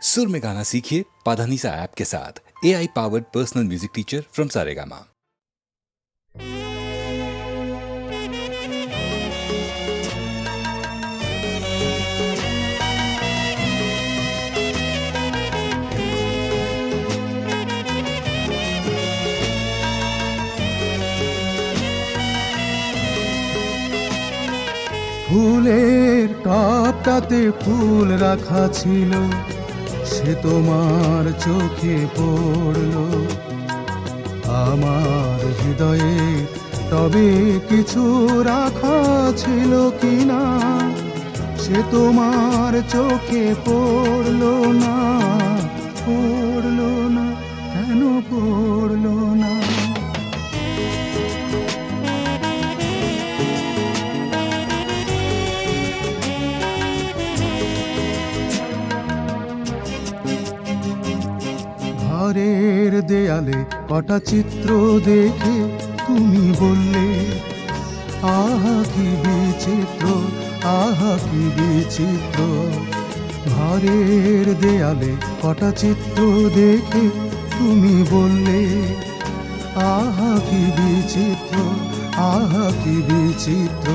सुर में गाना सीखिए पाधानीसा ऐप के साथ। AI powered personal music teacher from Saregama. ফুলের টপটাতে ফুল রাখা ছিল, সে তোমার চোখে পড়লো। আমার হৃদয়ে তবে কিছু রাখা ছিল কিনা, সে তোমার চোখে পড়লো না, পড়লো না, কেন পড়লো না? ঘরের দেয়ালে কটা চিত্র দেখে তুমি বললে, আহা কি বিচিত্র, আহা কি বিচিত্র। ঘরের দেয়ালে কটা চিত্র দেখে তুমি বললে, আহা কি বিচিত্র, আহা কি বিচিত্র।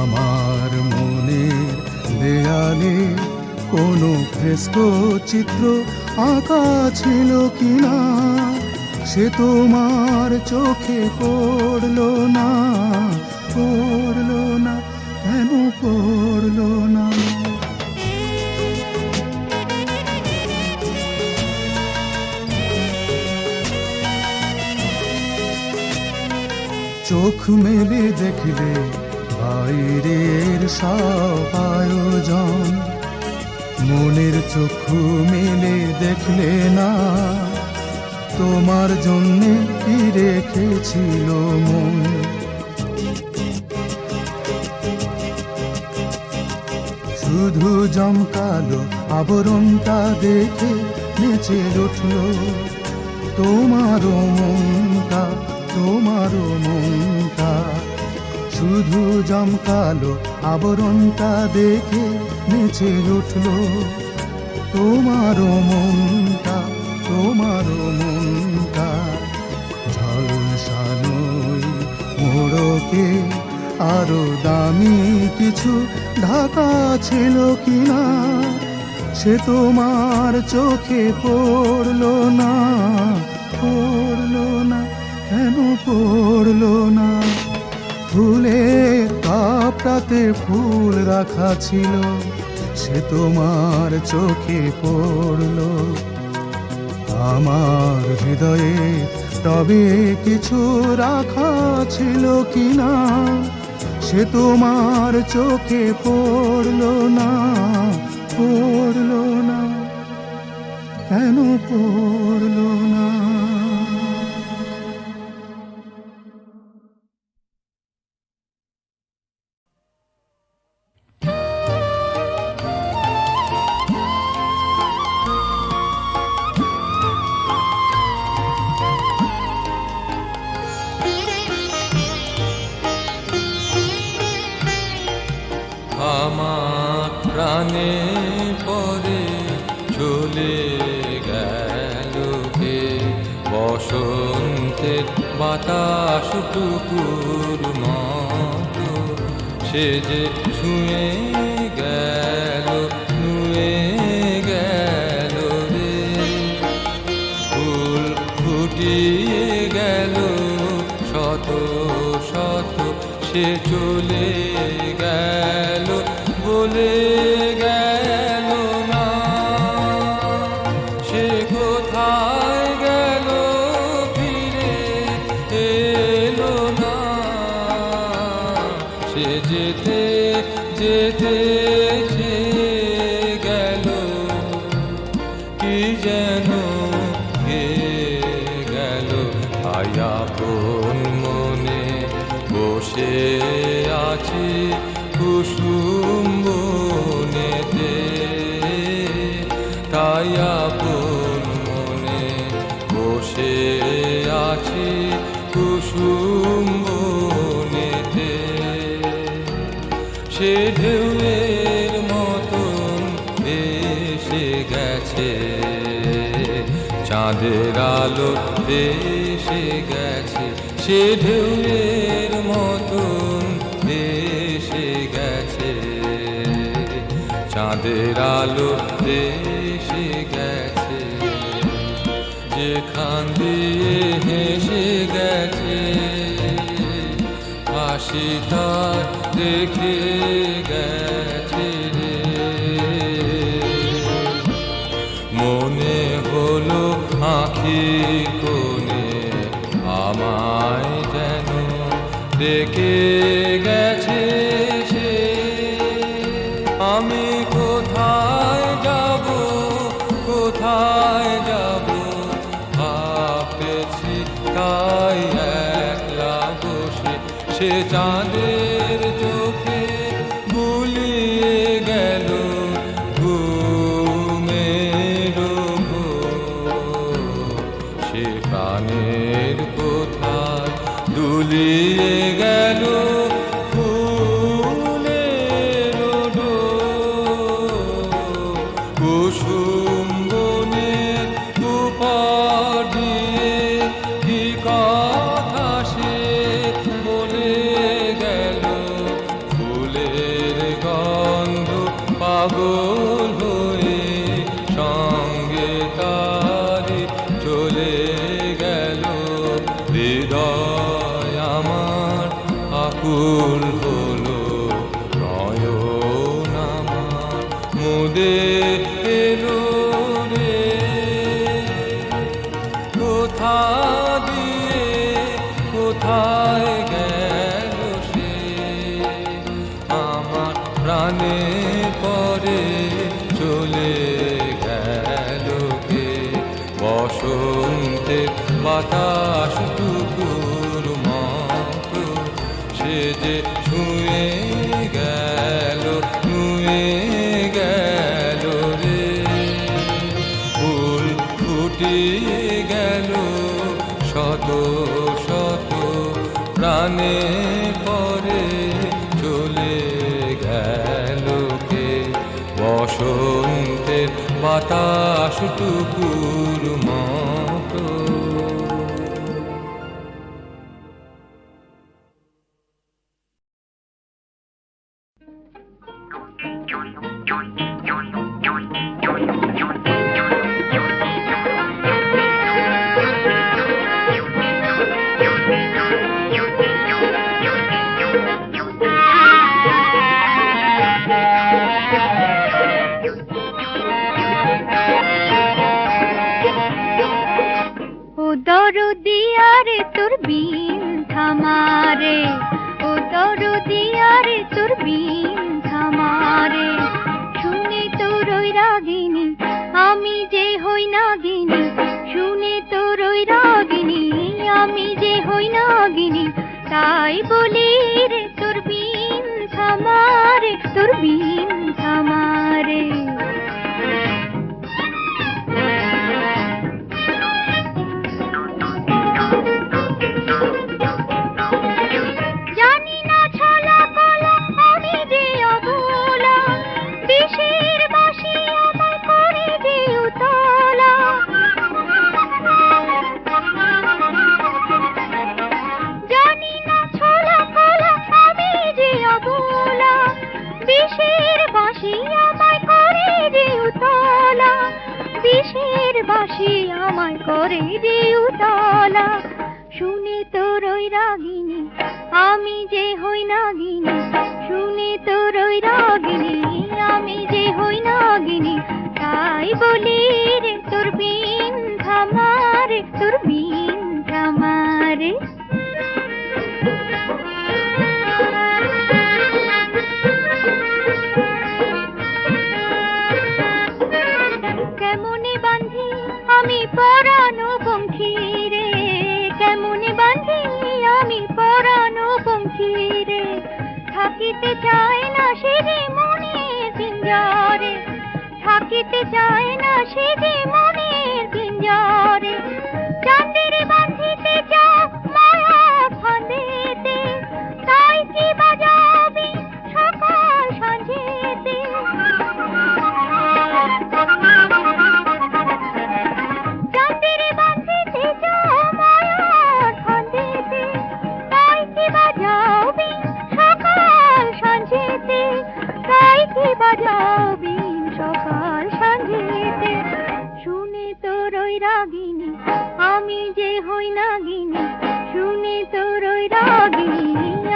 আমার মনের দেয়ালে কোনো ফ্রেস্কো চিত্র আঁকা ছিল কিনা, সে তোমার চোখে পড়লো না, পড়লো না, কেন পড়লো না? চোখ মেলে দেখলে বাইরের সব আয়োজন, মনের চক্ষু মেলে দেখলে না তোমার জন্যে কি রেখেছিল মন। শুধু জমকালো আবরণটা দেখে নেচে উঠলো তোমারও মনটা, তোমারও মনটা। শুধু জমকালো আবরণটা দেখে নেচে উঠলো তোমারও মনটা, তোমারও মনটা। ঝলসানোই মোড়কে আরো দামি কিছু ঢাকা ছিল কিনা, সে তোমার চোখে পড়লো না, পড়লো না, কেন পড়লো না? ফুলের টপটাতে ফুল রাখা ছিল, সে তোমার চোখে পড়লো। আমার হৃদয়ে তবে কিছু রাখা ছিল কিনা, সে তোমার চোখে পড়লো না, পড়লো না, কেন পড়লো না? আমার প্রাণে পরে চলে গেল কে, বসন্তের বাতাস টুকুর মতো সে যে ছুঁয়ে গেল, নুয়ে গেল রে। ফুল ফুটিয়ে গেল শত শত, সে চলে গেল বলে গেল না, সে কোথায় গেল ফিরে এলো না। সে যেতে যেতে গেল কি যেন গেল। আপন মনে বসে আছি কুসুম বনেতে, তাই আপন মনে বসে আছি কুসুম বনেতে। সে ঢেউয়ের মতন এসে এসে গেছে, চাঁদের আলো এসে গেছে, সে ঢেউয়ের মতন এসে গেছে, চাঁদের আলো এসে গেছে, যেখান দিয়ে হেসে গেছে, হাসি তার দেখে গেছে রে। মনে হলো আঁখির কোণে আমায় যেন ডেকে গেছে সে। আমি কোথায় যাব, কোথায় যাব ভাবতেছি তাই একলা বসে, সে চাঁদের চোখে বুলিয়ে গেল ঘুমের ঘোর, সে প্রাণের কোথায় দুলিয়ে গেল ফুলের ডোর। কুসুম বনের উপর দিয়ে কি কথা সে বলে গেল, ফুলের গন্ধ পাগল হয়ে সঙ্গে তারি চলে গেল। হৃদয় আমার আকুল হলো, নয়ন আমার মুদে এলো রে। কোথা দিয়ে কোথায় গেল সে, আমার প্রাণে পরে চলে গেল কে। বসন্তের বাতাস টুকুর মতো সে যে ছুঁয়ে গেল, ছুঁয়ে গেল রে। ফুল ফুটিয়ে গেল শত শত, প্রাণে পরে চলে গেল কে। বসন্তের বাতাস টুকুর মতো। ও দরদিয়ারে তোর বিন থামারে, ও দরদিয়ারে তোর বিন থামারে। শুনে তোর ওই রাগিনী আমি যে হই নাগিনী, শুনে তোর ওই রাগিনী আমি যে হই নাগিনী। তাই বলি রে তোর বিন থামারে, তোর বিন থামারে। জানি না ছলা কলা আমি যে অবলা, বিষের বাসি আমায় করে যে উতলা। জানি না ছলা কলা আমি যে অবলা, বিষের বাসি আমায় করে যে উতলা, বিষের বাসি আমায় করে যে উতলা। শুনে তোর ওই রাগিনী আমি যে হই নাগিনী, শুনে তোর ওই রাগিনী আমি যে হই নাগিনী। তাই বলি রে তোর বিন থামারে, তোর বিন থামারে। কেমনে বাঁধি আমি পরানো পঙ্খী রে, কেমনে বাঁধি আমি পরানো পঙ্খী রে। থাকিতে চায় না সে যে মনের পিঞ্জরে, থাকিতে চায় না সে যে মনের পিঞ্জরে। চাঁদের বাঁধিতে চাও মায়া ফাঁদেতে, তাই কি বাজাবি সকাল সাঁঝেতে। রাগিনী, আমি যে হই নাগিনী, শুনে তোর ওই রাগিনী,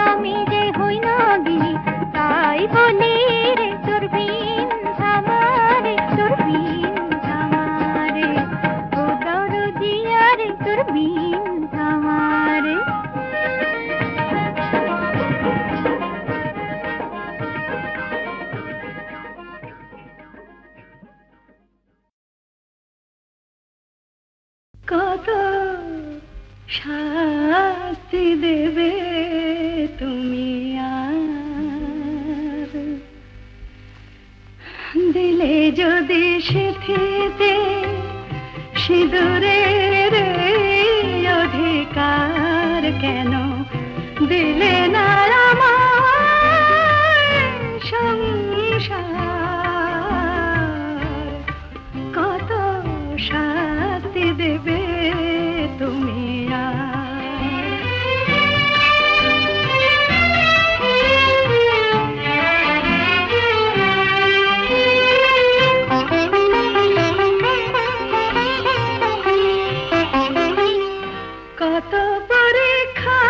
আমি যে হই নাগিনী, তাই বলি রে তোর বিন ধামারে, তোর বিন ধামারে, ও দরদিয়া রে তোর বিন ধামারে। কত শাস্তি দেবে তুমি আর, দিলে যদি সিঁথিতে সিঁদুরের অধিকার, কেন দিলে না আমায় সংসার? কত শাস্তি দেবে তুমি কত পরীক্ষা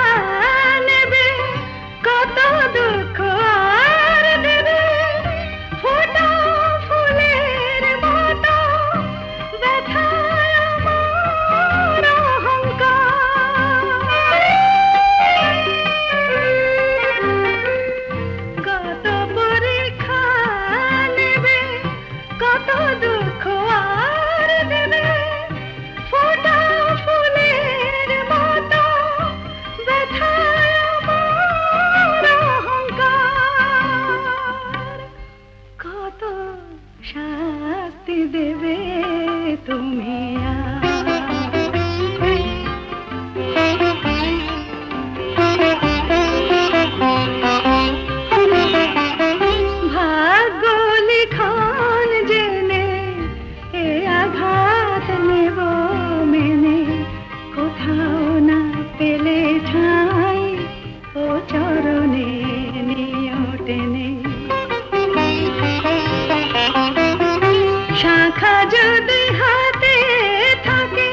নেবে, কত দুঃখ আর দেবে, ফোটা ফুলের মতো ব্যথায় আমার অহংকার। কত পরীক্ষা নেবে, কত দুঃখ আর দেবে, ফোটা ফুলের মতো ব্যথায় আমার অহংকার। কত শাস্তি দেবে তুমি ভাগ্য লিখন জেনে এ আঘাত নেব মেনে, কোথাও না পেলে ঠাঁই ও চরণে নিও টেনে। শাখা যদি হাতে থাকে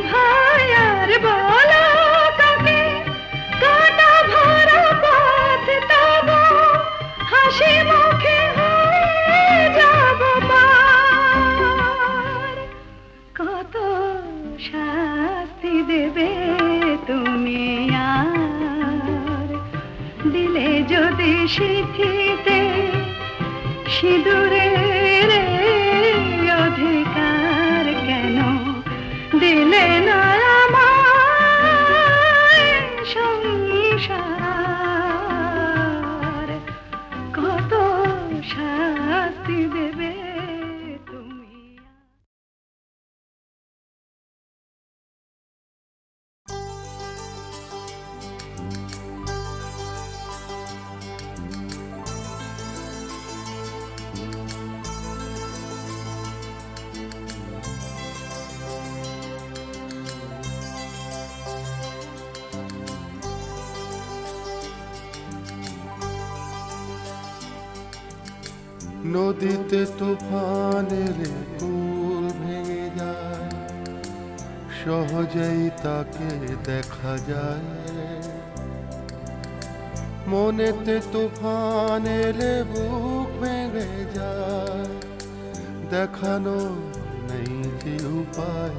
ভাই আর বলো তাকে, কাটা ভরা পথ তব হাসি মুখে হয়ে যাব পার। কত শাস্তি দেবে তুমি আর, দিলে যদি সিঁথিতে সিঁদুরের অধিকার, কেন দিলে না আমায় সংসার? কত শাস্তি দেবে তুমি। নদীতে তুফান এলে কুল ভেঙে যায়, সহজেই তাকে দেখা যায়। মনেতে তুফান এলে বুক ভেঙে যায়, দেখানো নেই যে উপায়।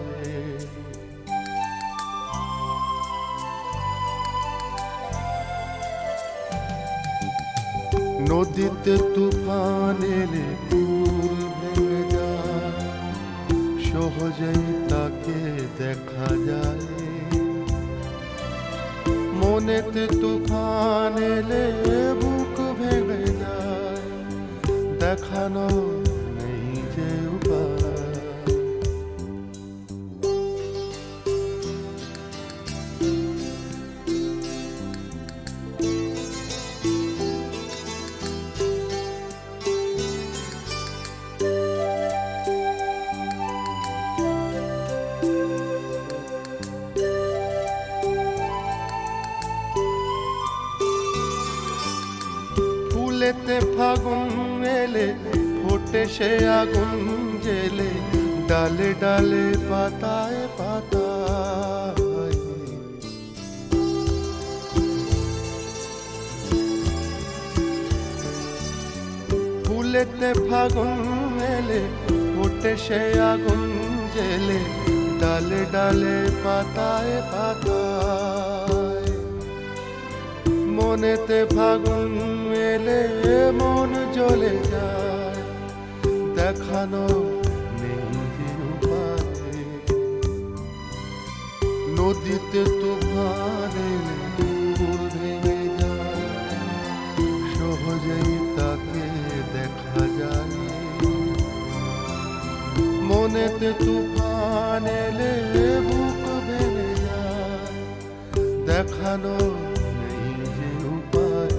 নদীতে তুফান এলে কুল ভেঙে যায়, সহজেই তাকে দেখা যায়। মনেতে তুফান এলে বুক ভেঙে যায়, দেখানো নেই যে উপায়। ফুলেতে ফাগুন এলে ফোটে সে আগুন জেলে, ডালে ডালে পাতায় পাতায়। ফুলেতে ফাগুন এলে ফোটে সে আগুন জেলে, ডালে ডালে পাতায় পাতায়। মনেতে ফাগুন এলে মন জ্বলে যায়, দেখানো নেই যে উপায়। নদীতে তুফান এলে ফুল ভেঙে যায়, সহজেই তাকে দেখা যায়। মনেতে তুফান এলে বুক ভেঙে যায়, দেখানো নেই যে উপায়।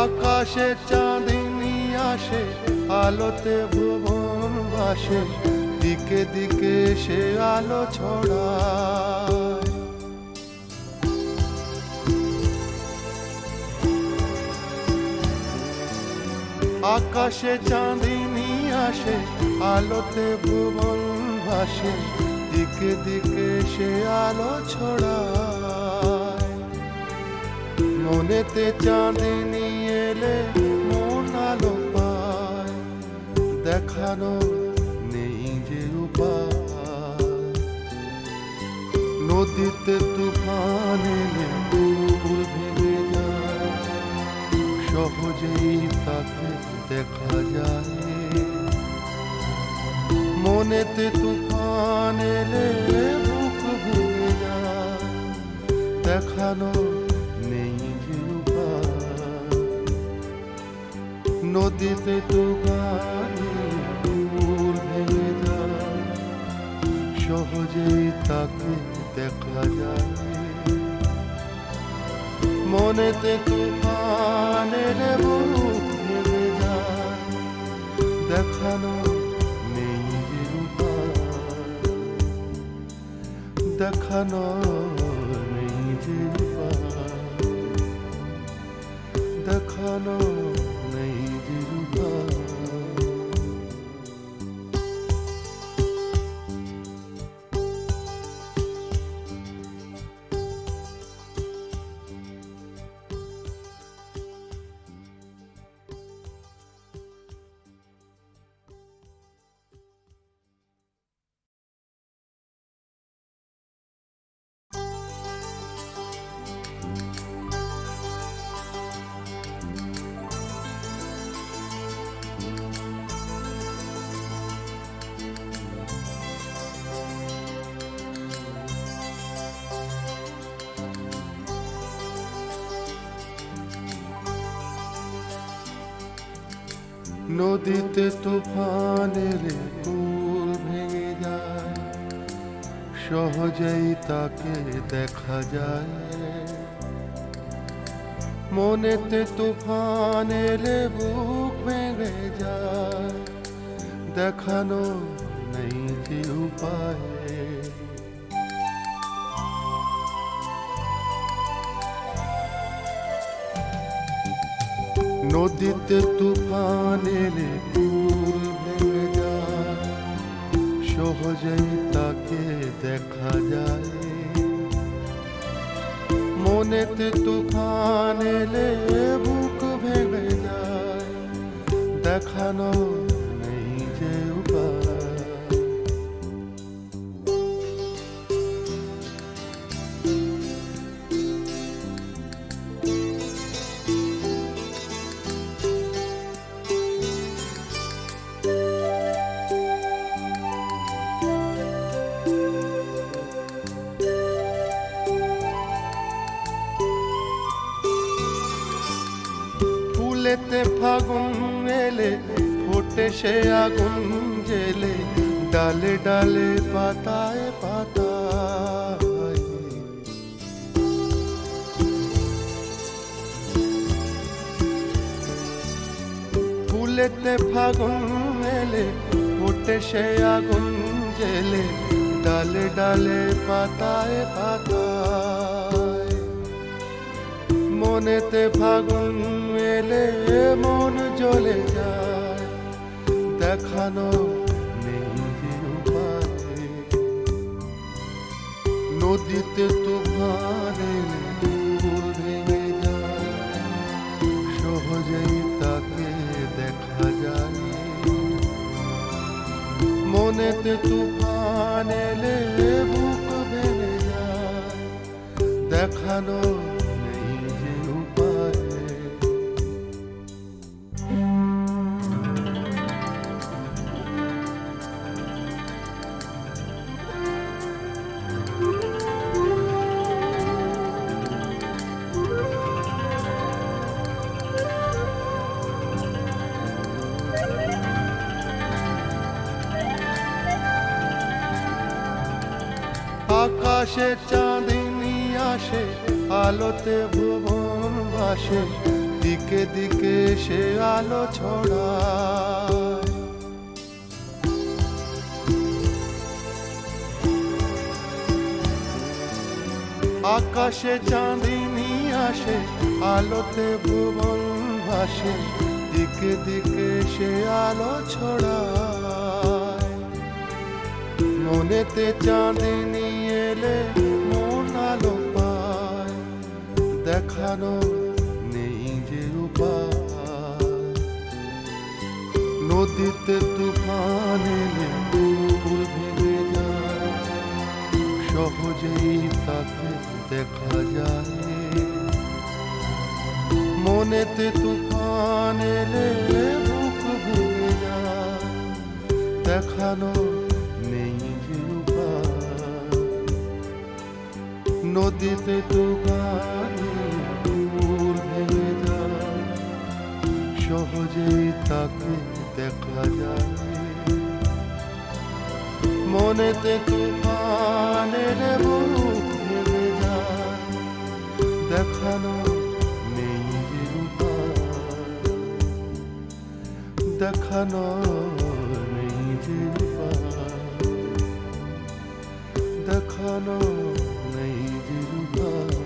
আকাশে চাঁদিনী আসে, আলোতে ভুবন ভাসে, দিকে দিকে সে আলো ছড়ায়। আকাশে চাঁদিনী আসে, আলোতে ভুবন ভাসে, দিকে দিকে সে আলো ছড়ায়। মনেতে চাঁদিনী এলে মন আলো পায়, দেখানো নেই যে উপায়। নদীতে তুফান এলে ফুল ভেঙে যায়, সহজেই তাকে দেখা যায়। মনেতে তুফান এলে বুক ভেঙে যায়, দেখানো নেই যে উপায়। নদীতে তুফান ফুল ভেঙে যায়, সহজেই তাকে দেখা যায়। মনেতে তুফান এলে বুক ভেঙে যায়, দেখানো নেই যে উপায়। দেখানো নেই যে উপায়, দেখানো নেই যে উপায়। নদীতে তুফান এলে ফুল ভেঙে যায়, সহজেই তাকে দেখা যায়। মনেতে তুফান এলে বুক ভেঙে যায়, দেখানো নেই যে উপায়। নদীতে তুফান এলে ফুল ভেঙে যায়, সহজেই তাকে দেখা যায়। মনেতে তুফান এলে বুক ভেঙে যায়, দেখানো নেই যে উপায়। ফুলেতে ফাগুন এলে ফোটে সে আগুন জেলে, ডালে ডালে পাতায় পাতায়। ফুলেতে ফাগুন এলে ওঠে সে আগুন জেলে ডালে ডালে পাতায় পাতায়। মনেতে ফাগুন এলে মন জ্বলে যায়, দেখানো নেই যে উপায়। নদীতে তুফান এলে ডুব ভেঙে যায়, সহজেই তাকে দেখা যায়। মনেতে তুফান এলে বুক ভেঙে যায়, দেখানো নেই যে উপায়। আকাশে চাঁদিনী আসে, আলোতে ভুবন ভাসে, দিকে দিকে সে আলো ছড়ায়। আকাশে চাঁদিনী আসে, আলোতে ভুবন ভাসে, দিকে দিকে সে আলো ছড়ায়। মনেতে চাঁদিনী এলে মন আলো পায়, দেখানো নেই যে উপায়। নদীতে তুফান এলে ডুব ভেঙে যায়, সহজেই তাকে দেখা যায়। মনেতে তুফান এলে বুক ভেঙে যায়, দেখানো নেই যে উপায়। নদীতে তুফান দূর ভেঙে যায়, সহজেই তাকে দেখা যায়। মনেতে তুফান এলে বুক ভেঙে যায়, দেখানো নেই যে উপায়। দেখানো নেই যে উপায়, দেখানো নেই যে উপায়।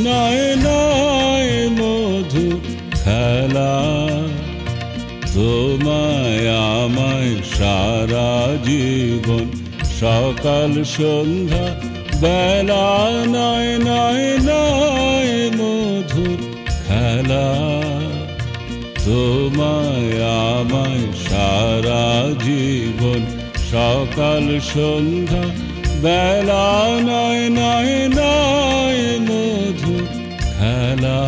নয় নয় মধুর খেলা, তোমায় আমায় সারা জীবন, সকাল সন্ধ্যা বেলা। নয় নয় নয় মধুর খেলা, তোমায় আমায় সারা জীবন, সকাল সন্ধ্যা বেলা। নয় নয় নয় মধুর খেলা।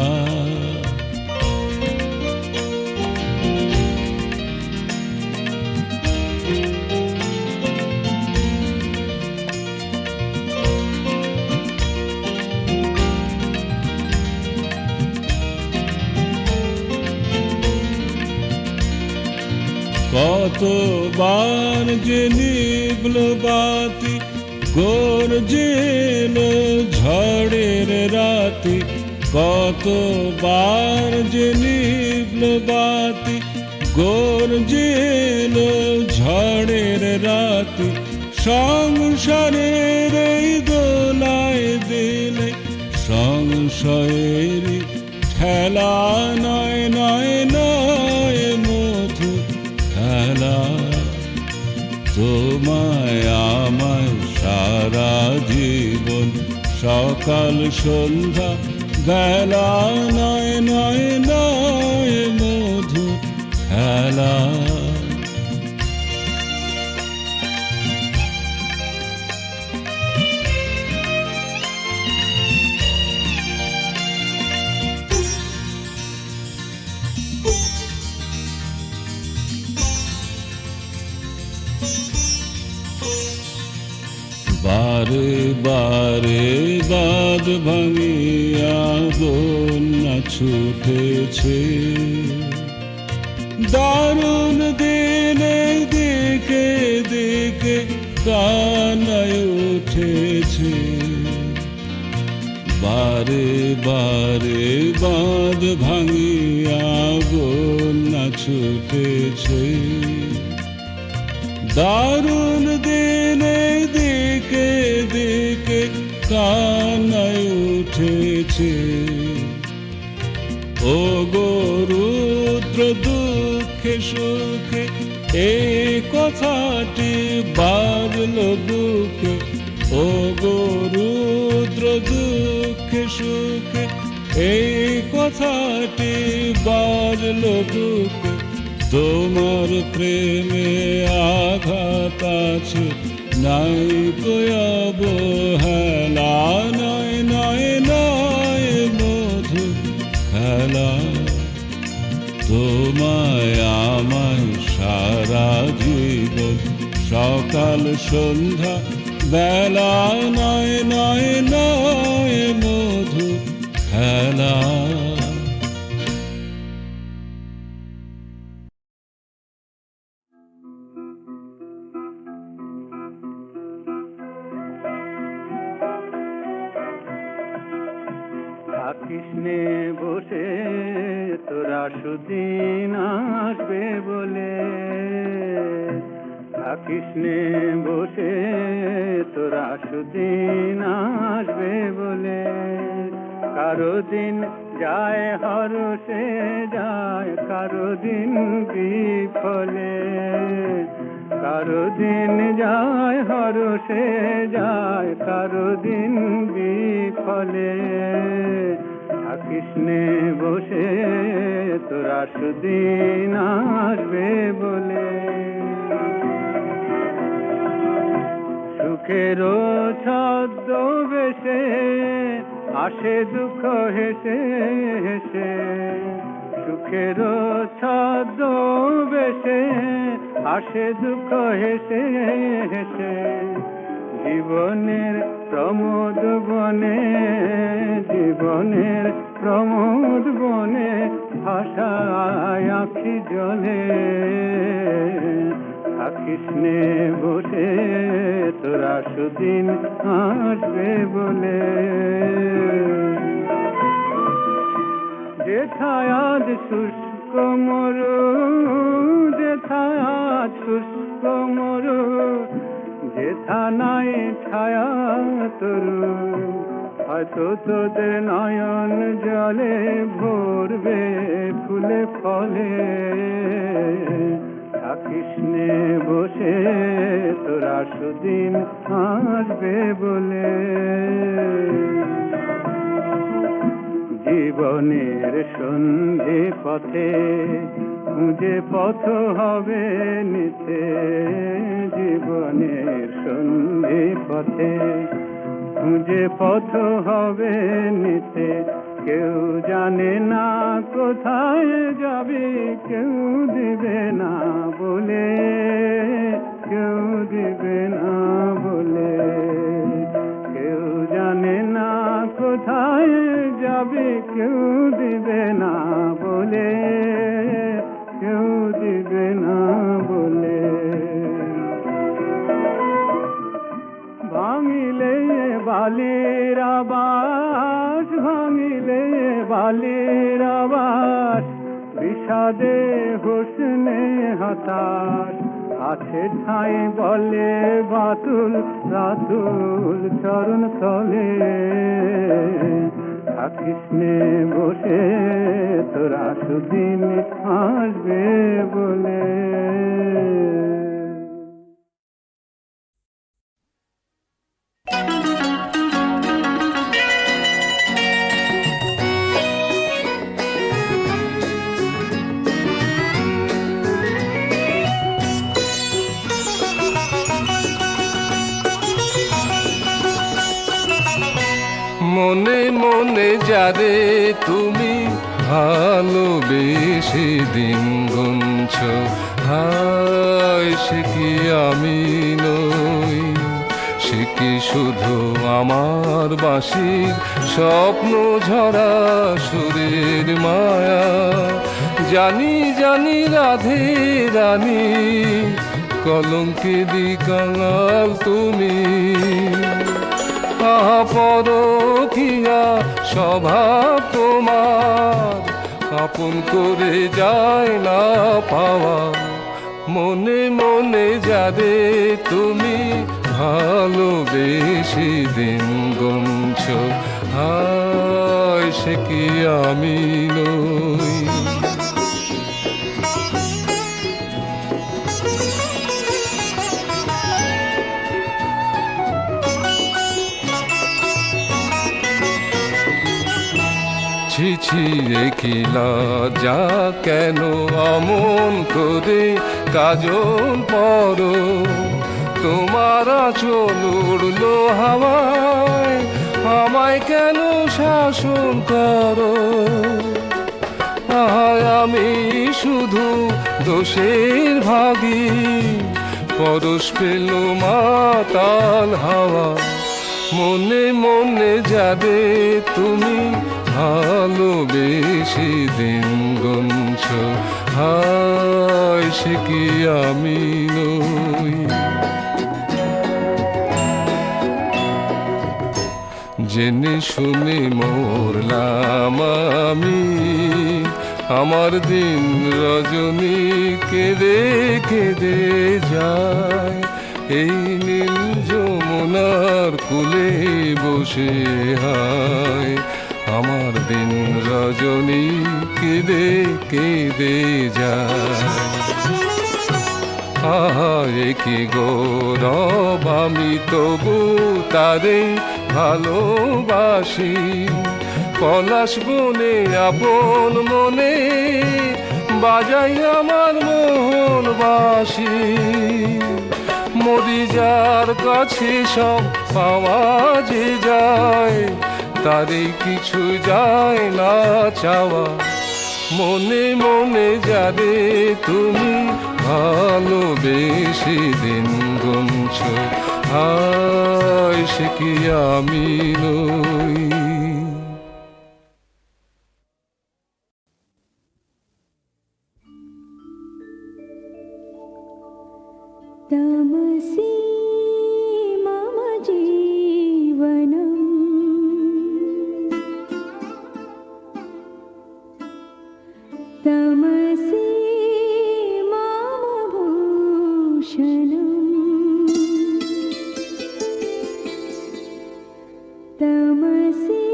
কতবার যে নিভল বাতি, গর্জেল ঝড়ের রাতি। কতবার যে নিভল বাতি, গর্জেল ঝড়ের রাতি। সংসারের এই দোলায় দিলে সংশয়ের ঠেলা। নয় নয় নয় মধুর খেলা, তোমায় আমায় সারা জীবন, সকাল সন্ধ্যা বেলা। নয় নয় নয় মধুর খেলা। বারে বারে বাঁধ ভাঙিয়া বন্যা ছুটেছে, দারুণ দিনে দিকে দিকে কানায় উঠেছে। বারে বারে বাঁধ ভাঙিয়া বন্যা ছুটেছে, দারুণ দিনে দিকে দিকে কানায় উঠেছে। ও গো রুদ্র দুঃখে সুখে এই কথাটি বাজল বুকে। ও গো রুদ্র দুঃখে সুখে এই কথাটি বাজল বুকে। তোমার প্রেমে আঘাত আছে, নাই কয়াব হেলা, নয় নয় নয় মধু খেলা। তোমায় আমায় সারা জীবন সকাল সন্ধ্যা বেলা, নয় নয় নয় মধু খেলা। কৃষ্ণে বসে তোরা সুদিন আসবে বলে, কৃষ্ণে বসে তোরা সুদিন আসবে বলে। কারো দিন যায় হরষে যায়, কারো দিন বিফলে। কারো দিন যায় হরষে যায়, কারো দিন বিফলে। কৃষ্ণে বসে তোরা সুদিন আসবে বলে। সুখেরও ছদ্মবেশে আসে দুঃখ হেসে হেসে। সুখেরও ছদ্মবেশে আসে দুঃখ হেসে হেসে। জীবনের প্রমোদ বনে, জীবনের প্রমোদ বনে ভাষায় আঁখি জলে। কৃষ্ণে বসে তোরা সুদিন আসবে বলে। যেথায় আজ শুষ্ক মরু, যেথায় আজ শুষ্ক মরু, যেথা নাই ছায়া তরু। হয়তো তোদের নয়ন জলে ভরবে ফুলে ফলে। কৃষ্ণে বসে তোরা সুদিন আসবে বলে। জীবনের সন্ধে পথে খুঁজে পথ হবে নিতে। জীবনের সন্ধে পথে খুঁজে পথ হবে নিতে। কেউ জানে না কোথায় যাবে, কেউ দিবে না বলে, কেউ দিবে না বলে। কেউ জানে না কোথায় যাবে, কেউ দিবে না বলে, কেউ দিবে না বলে। ভাঙিলে বালির আবাস, ভাঙিলে বালির আবাস। বিষাদে হোসনে হতাশ আছে ঠাঁই বলে বাতুল রাতুল চরণ তলে। কৃষ্ণে বসে তোরা সুদিন আসবে বলে। মনে মনে যারে তুমি ভালোবেসে দিন গুনছ, সে কি আমি নই, সে কি শুধু আমার বাঁশির স্বপ্ন ঝরা সুরের মায়া। জানি জানি রাধে রানী, কলঙ্কেরই কাঙাল তুমি। আহা পরখিয়া স্বভাব তোমার, আপন করে যায় না পাওয়া। মনে মনে যারে তুমি ভালোবেসে দিন গুনছ, হায় সে কি আমি নই। ছি ছি একিলা যা কেন অমন করে কাজল পরো, তোমার আঁচল উড়লো হাওয়ায়, আমায় কেন শাসন করো। আহায় আমি শুধু দোষের ভাগী, পরশ পেল মাতাল হাওয়া। মনে মনে যাবে তুমি ভালোবেসে দিন গুনছ, হায় সে কি আমি নই। জেনে শুনে মরলাম আমি, আমার দিন রজনী কেঁদে কেঁদে যায়। এই নীল যমুনার কূলে বসে হায়, আমার দিন রজনী কেঁদে কেঁদে যায়। আহা কি গৌরব আমি তবু তারে ভালোবাসি। পলাশ বনে আপন মনে বাজাই আমার মোহন বাসি। মরি যার কাছে সব পাওয়া যে যায়, তারে কিছু যায় না চাওয়া। মনে মনে যাবে তুমি ভালোবেসে দিন গুনছ, হায় সে কি আমি নই। तमसि मम जीवनम्, तमसि मम भूषणम्, तमसि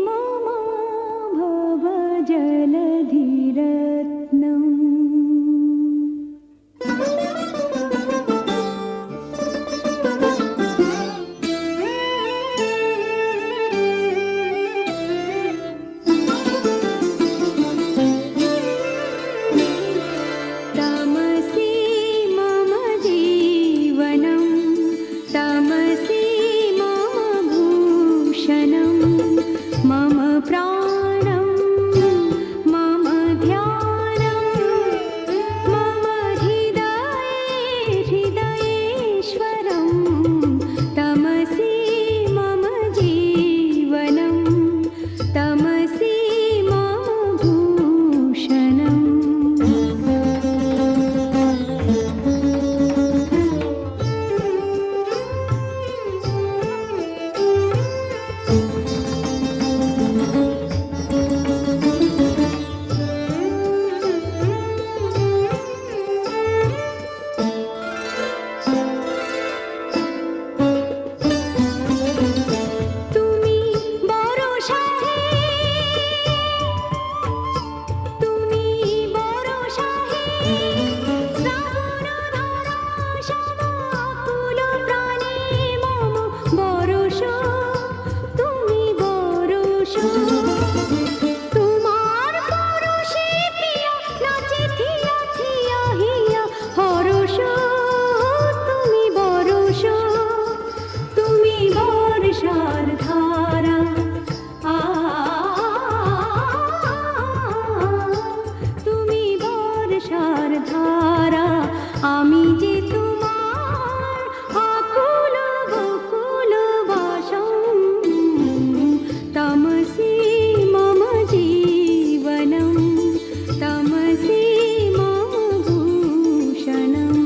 मम भवजलधिरत्नम्। ধারা আমি যে তোমার আকুল বকুল বাসম তমসি মম জীবনম তমসি মম ভূষণম।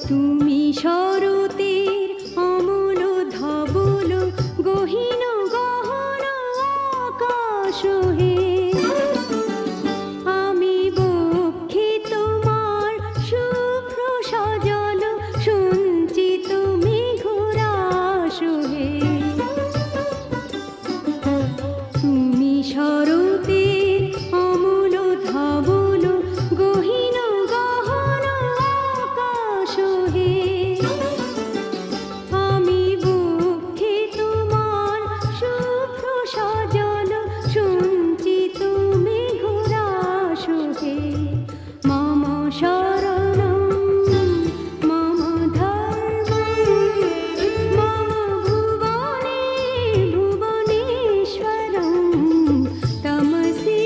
তুমি শরতের অমল ধবল গহীন গহন আকাশ হে আমি বক্ষে তোমার শুভ্র সজল সঞ্চিত মেঘরাশ হে তুমি শরতের অমল ধবল গহীন গহন আকাশ হে আমি বক্ষে তোমার শুভ্র সজল সঞ্চিত মেঘরাশ হে মম শরণম মম ধর্মম মম ভুবনে ভুবনেশ্বরম তমসি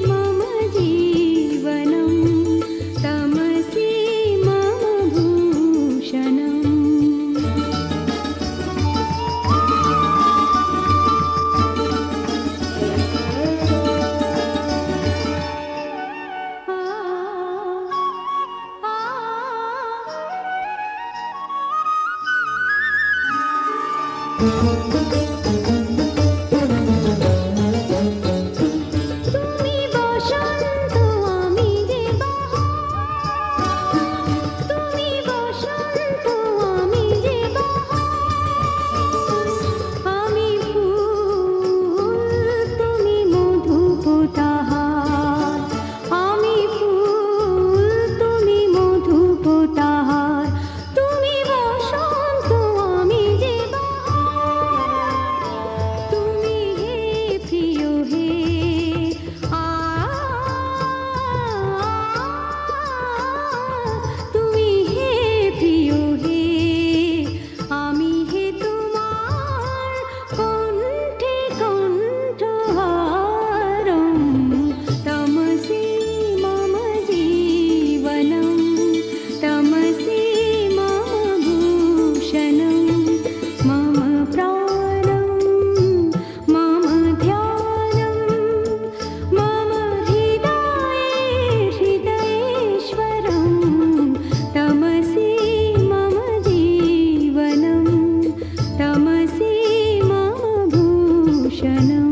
মম জীবনম তমসি মম ভূষণম। তুমি বসন্ত আমি যে বাহার তুমি বসন্ত আমি যে বাহার আমি ফুল তুমি মধুপোতাহার আমি ফুল তুমি মধুপোতাহার তুমি বসন্ত আমি যে বাহার তুমি হে প্রিয় হে তুমি হে প্রিয় হে আমি হে তোমার কণ্ঠে কণ্ঠহারম তমসি মম জীবনম তমসি মম ভূষণম মম প্রাণম মম ধ্যানম মম হৃদয়ে হৃদয়েশ্বরম তমসি মম জীবনম তমসি মম ভূষণম।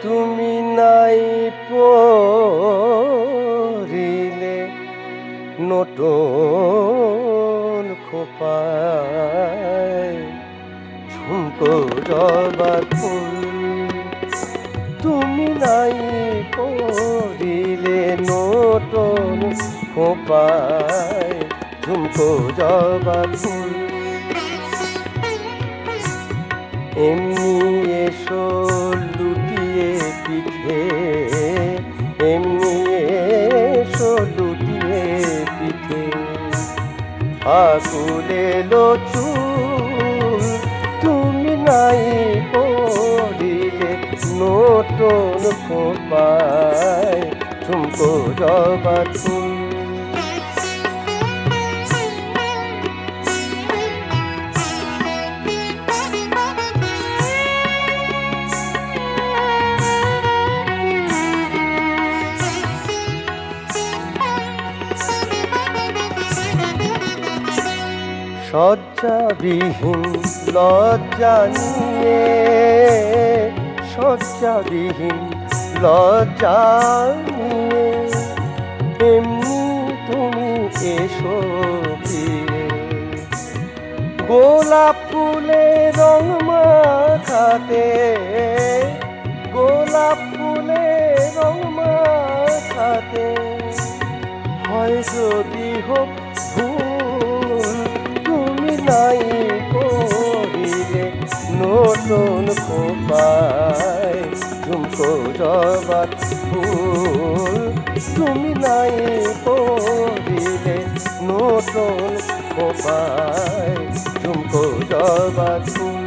তুমি নাই পরিলে নতুন খোপায় ঝুমকো জবার ফুল তুমি নাই পরিলে নতুন খোপায় ঝুমকো জবার ফুল এমনি এসো লুটিয়ে পিঠে এমনি এসো লুটিয়ে পিঠে আকুলে চুল তুমি নাই পড়িলে নতুন খোপায় ঝুমকো জবার ফুল শয্যাবিহীন লজ্জা নিয়ে শয্যাবিহীন লজ্জা নিয়ে এমনি তুমি এসো ফিরে গোলাপ ফুলে রং মাখাতে, গোলাপ ফুলে রং মাখাতে হয় যদি হোক ভুল, তুমি নাই করিলে নতুন খোপায় ঝুমকো জবার ফুল, তুমি নাই করিলে নতুন খোপায় ঝুমকো জবার ফুল।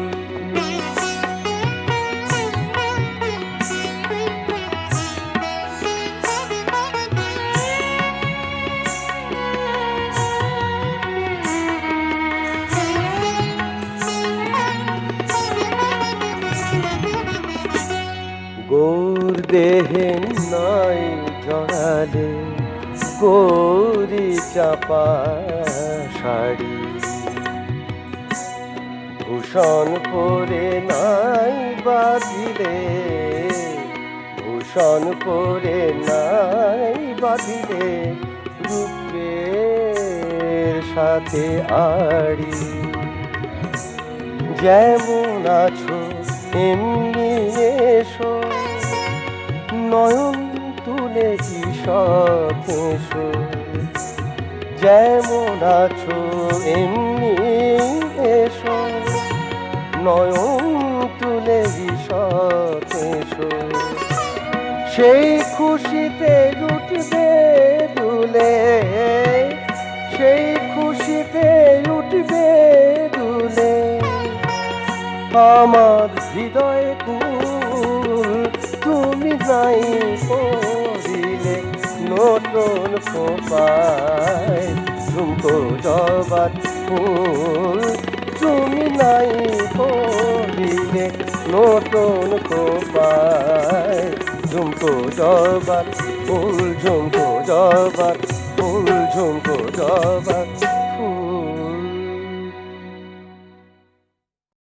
গৌর দেহে নাই জড়ালে গৌরী চাপা শাড়ি, ভূষণ পরে নাই বাঁধিলে, ভূষণ পরে নাই বাঁধিলে রূপের সাথে আড়ি। যেমন আছো এমনি এসো, নয়ন তুলে কি সব এসো। যেমন আছো এমনি এসো, নয়ন তুলে কি সব এসো। সেই খুশিতে উঠবে দুলে, সেই খুশিতে উঠবে দুলে আমার হৃদয় কুল, তুমি নাই করিলে নতুন খোপায় ঝুমকো জবার ফুল, তুমি নাই করিলে নতুন খোপায় ঝুমকো জবার ফুল, ঝুমকো জবার ফুল, ঝুমকো জবার